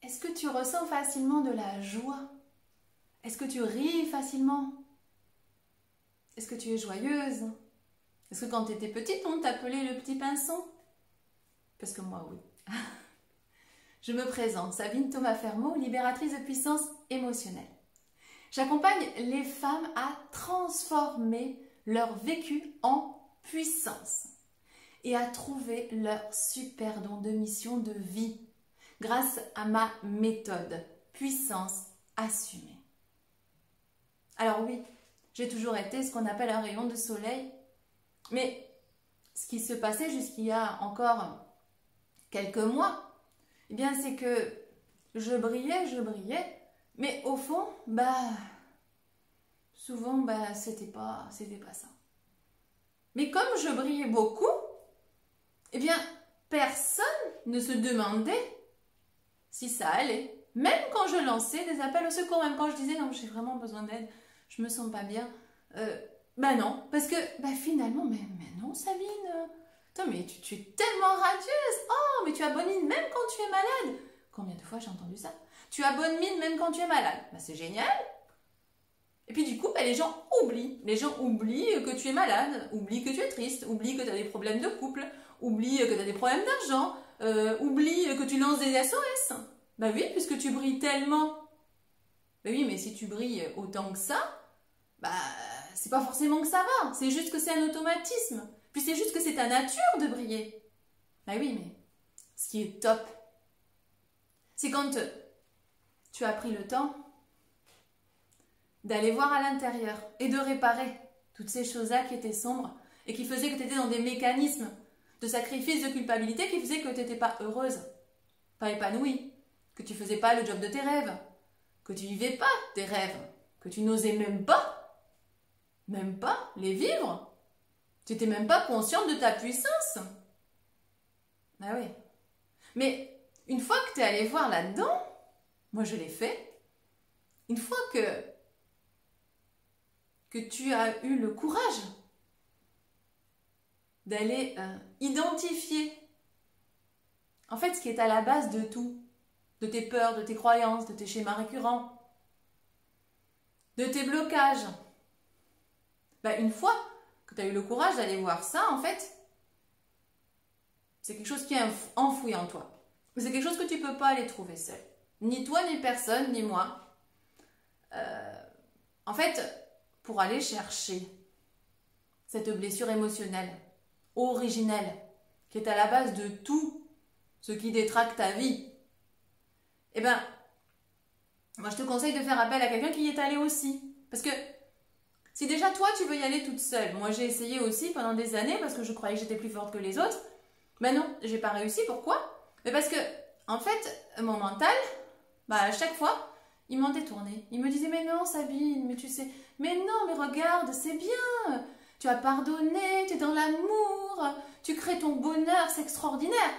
Est-ce que tu ressens facilement de la joie? Est-ce que tu ris facilement? Est-ce que tu es joyeuse? Est-ce que quand tu étais petite, on t'appelait le petit pinson? Parce que moi, oui. Je me présente, Sabine Thomas-Fermaux, libératrice de puissance émotionnelle. J'accompagne les femmes à transformer leur vécu en puissance et à trouver leur super don de mission de vie grâce à ma méthode puissance assumée. Alors oui, j'ai toujours été ce qu'on appelle un rayon de soleil, mais ce qui se passait jusqu'il y a encore quelques mois, eh bien c'est que je brillais, mais au fond, souvent, c'était pas ça. Mais comme je brillais beaucoup, eh bien, personne ne se demandait si ça allait. Même quand je lançais des appels au secours, même quand je disais non, j'ai vraiment besoin d'aide, je me sens pas bien. Non, parce que finalement, mais non, Sabine, attends, mais tu es tellement radieuse. Oh, mais tu as bonne mine même quand tu es malade. Combien de fois j'ai entendu ça? Tu as bonne mine même quand tu es malade. C'est génial. Et puis du coup, les gens oublient. Les gens oublient que tu es malade, oublient que tu es triste, oublient que tu as des problèmes de couple, oublient que tu as des problèmes d'argent, oublient que tu lances des SOS. Oui, puisque tu brilles tellement. Oui, mais si tu brilles autant que ça, c'est pas forcément que ça va. C'est juste que c'est un automatisme. Puis c'est juste que c'est ta nature de briller. Oui, mais ce qui est top, c'est quand tu as pris le temps d'aller voir à l'intérieur et de réparer toutes ces choses-là qui étaient sombres et qui faisaient que tu étais dans des mécanismes de sacrifice, de culpabilité qui faisaient que tu n'étais pas heureuse, pas épanouie, que tu ne faisais pas le job de tes rêves, que tu ne vivais pas tes rêves, que tu n'osais même pas les vivre. Tu n'étais même pas consciente de ta puissance. Oui. Mais une fois que tu es allé voir là-dedans, moi je l'ai fait, une fois que tu as eu le courage d'aller identifier en fait ce qui est à la base de tout, de tes peurs, de tes croyances, de tes schémas récurrents, de tes blocages. Une fois que tu as eu le courage d'aller voir ça, en fait, c'est quelque chose qui est enfoui en toi. C'est quelque chose que tu ne peux pas aller trouver seul. Ni toi, ni personne, ni moi. En fait, pour aller chercher cette blessure émotionnelle, originelle, qui est à la base de tout ce qui détraque ta vie, moi je te conseille de faire appel à quelqu'un qui y est allé aussi. Parce que si déjà toi tu veux y aller toute seule, moi j'ai essayé aussi pendant des années parce que je croyais que j'étais plus forte que les autres, non, j'ai pas réussi. Pourquoi? Parce que, en fait, mon mental, à chaque fois, il m'en détournait. Il me disait, mais non Sabine, mais tu sais, mais non, mais regarde, c'est bien, tu as pardonné, tu es dans l'amour, tu crées ton bonheur, c'est extraordinaire.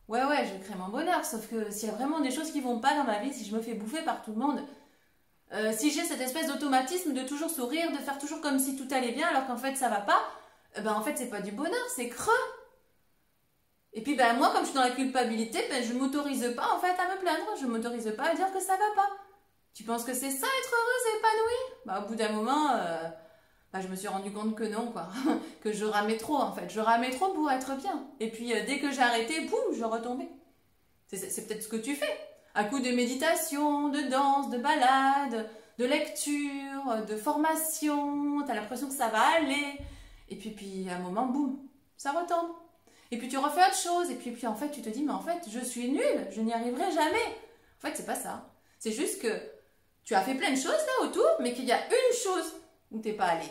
Ouais, je crée mon bonheur, sauf que s'il y a vraiment des choses qui vont pas dans ma vie, si je me fais bouffer par tout le monde, si j'ai cette espèce d'automatisme de toujours sourire, de faire toujours comme si tout allait bien alors qu'en fait ça va pas, en fait c'est pas du bonheur, c'est creux. Et puis moi comme je suis dans la culpabilité, je m'autorise pas en fait à me plaindre, je m'autorise pas à dire que ça va pas. Tu penses que c'est ça être heureuse et épanouie? Au bout d'un moment, je me suis rendu compte que non, quoi. Que je ramais trop en fait, je ramais trop pour être bien. Et puis dès que j'arrêtais, boum, je retombais. C'est peut-être ce que tu fais. À coup de méditation, de danse, de balade, de lecture, de formation, tu as l'impression que ça va aller. Et puis à un moment, boum, ça retombe. Et puis tu refais autre chose. Et puis en fait, tu te dis, mais en fait, je suis nulle, je n'y arriverai jamais. En fait, c'est pas ça. C'est juste que tu as fait plein de choses là autour, mais qu'il y a une chose où tu n'es pas allé.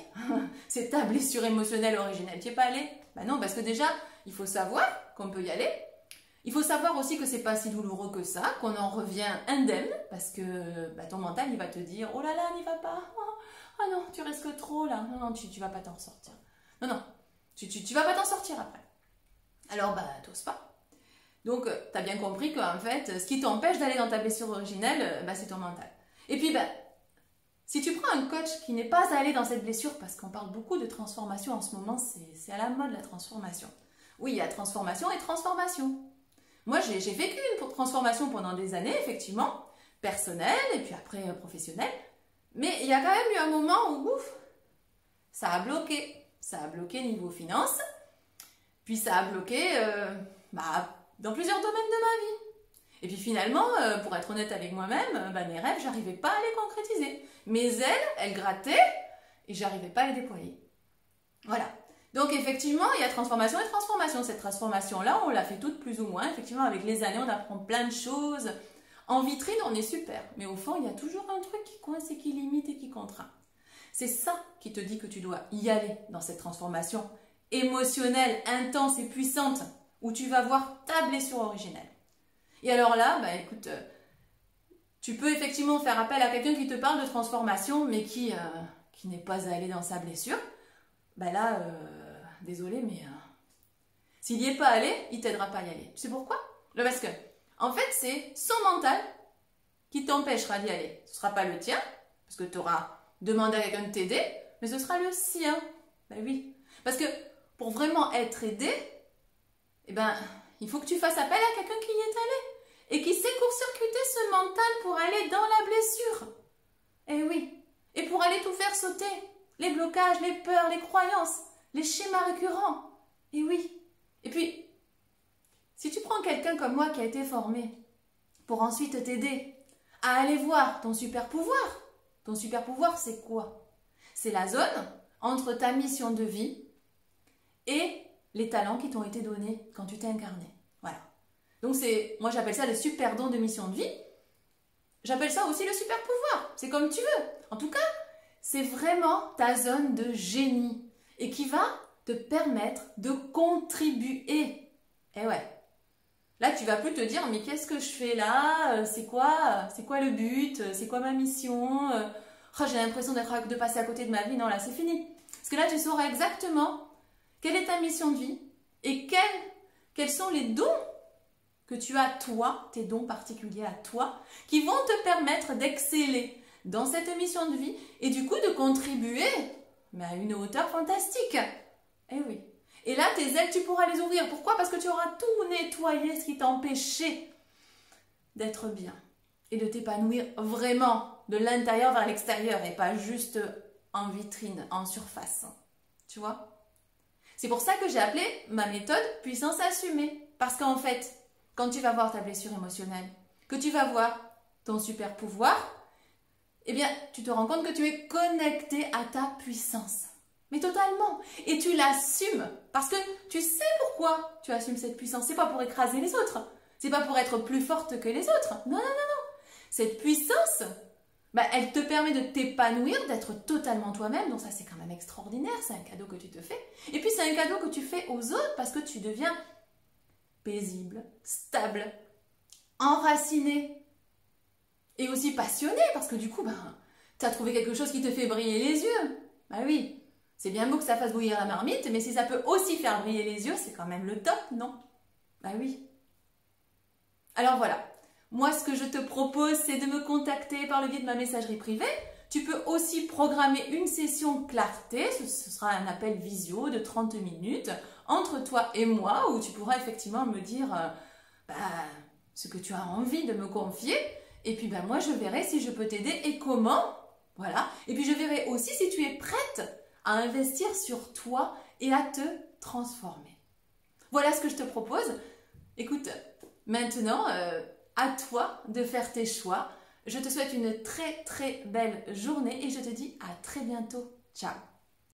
C'est ta blessure émotionnelle originelle. Tu n'y es pas allé? Non, parce que déjà, il faut savoir qu'on peut y aller. Il faut savoir aussi que c'est pas si douloureux que ça, qu'on en revient indemne, parce que ton mental, il va te dire, oh là là, n'y va pas, oh non, tu risques trop là, non, tu vas pas t'en sortir. Non, tu vas pas t'en sortir après. Alors, t'oses pas. Donc, tu as bien compris qu'en fait, ce qui t'empêche d'aller dans ta blessure originelle, c'est ton mental. Et puis, si tu prends un coach qui n'est pas allé dans cette blessure, parce qu'on parle beaucoup de transformation en ce moment, c'est à la mode la transformation. Oui, il y a transformation et transformation. Moi, j'ai vécu une transformation pendant des années, effectivement, personnelle et puis après professionnelle. Mais il y a quand même eu un moment où, ouf, ça a bloqué. Ça a bloqué niveau finance. Puis ça a bloqué dans plusieurs domaines de ma vie. Et puis finalement, pour être honnête avec moi-même, mes rêves, j'arrivais pas à les concrétiser. Mes ailes, elles grattaient et j'arrivais pas à les déployer. Voilà. Donc effectivement, il y a transformation et transformation. Cette transformation-là, on l'a fait toutes plus ou moins. Effectivement, avec les années, on apprend plein de choses. En vitrine, on est super. Mais au fond, il y a toujours un truc qui coince et qui limite et qui contraint. C'est ça qui te dit que tu dois y aller dans cette transformation émotionnelle, intense et puissante, où tu vas voir ta blessure originelle. Et alors là, écoute, tu peux effectivement faire appel à quelqu'un qui te parle de transformation, mais qui n'est pas allé dans sa blessure. Désolé, mais s'il n'y est pas allé, il t'aidera pas à y aller. Tu sais pourquoi? Parce que, en fait, c'est son mental qui t'empêchera d'y aller. Ce ne sera pas le tien, parce que tu auras demandé à quelqu'un de t'aider, mais ce sera le sien. Ben oui. Parce que pour vraiment être aidé, il faut que tu fasses appel à quelqu'un qui y est allé et qui sait court-circuiter ce mental pour aller dans la blessure. Eh oui. Et pour aller tout faire sauter. Les blocages, les peurs, les croyances, les schémas récurrents. Eh oui. Et puis, si tu prends quelqu'un comme moi qui a été formé pour ensuite t'aider à aller voir ton super pouvoir, c'est quoi? C'est la zone entre ta mission de vie et les talents qui t'ont été donnés quand tu t'es incarné. Voilà. Donc moi j'appelle ça le super don de mission de vie. J'appelle ça aussi le super pouvoir. C'est comme tu veux. En tout cas, c'est vraiment ta zone de génie et qui va te permettre de contribuer. Eh ouais. Là, tu vas plus te dire, mais qu'est-ce que je fais là? C'est quoi le but? C'est quoi ma mission? J'ai l'impression de passer à côté de ma vie. Non, là, c'est fini. Parce que là, tu sauras exactement quelle est ta mission de vie et quels sont les dons que tu as, toi, tes dons particuliers à toi, qui vont te permettre d'exceller dans cette mission de vie et du coup de contribuer à une hauteur fantastique. Eh oui. Et là, tes ailes, tu pourras les ouvrir. Pourquoi? Parce que tu auras tout nettoyé, ce qui t'empêchait d'être bien et de t'épanouir vraiment de l'intérieur vers l'extérieur et pas juste en vitrine, en surface. Tu vois? C'est pour ça que j'ai appelé ma méthode puissance assumée. Parce qu'en fait, quand tu vas voir ta blessure émotionnelle, que tu vas voir ton super pouvoir, tu te rends compte que tu es connecté à ta puissance. Mais totalement. Et tu l'assumes. Parce que tu sais pourquoi tu assumes cette puissance. C'est pas pour écraser les autres. C'est pas pour être plus forte que les autres. Non. Cette puissance, elle te permet de t'épanouir, d'être totalement toi-même. Donc ça, c'est quand même extraordinaire. C'est un cadeau que tu te fais. Et puis, c'est un cadeau que tu fais aux autres parce que tu deviens paisible, stable, enraciné et aussi passionné parce que du coup, tu as trouvé quelque chose qui te fait briller les yeux. Oui, c'est bien beau que ça fasse bouillir la marmite, mais si ça peut aussi faire briller les yeux, c'est quand même le top, non? Oui. Alors voilà, moi ce que je te propose, c'est de me contacter par le biais de ma messagerie privée. Tu peux aussi programmer une session clarté, ce sera un appel visio de 30 minutes entre toi et moi, où tu pourras effectivement me dire ce que tu as envie de me confier. Et puis moi, je verrai si je peux t'aider et comment. Voilà. Et puis je verrai aussi si tu es prête à investir sur toi et à te transformer. Voilà ce que je te propose. Écoute, maintenant, à toi de faire tes choix. Je te souhaite une très très belle journée et je te dis à très bientôt. Ciao!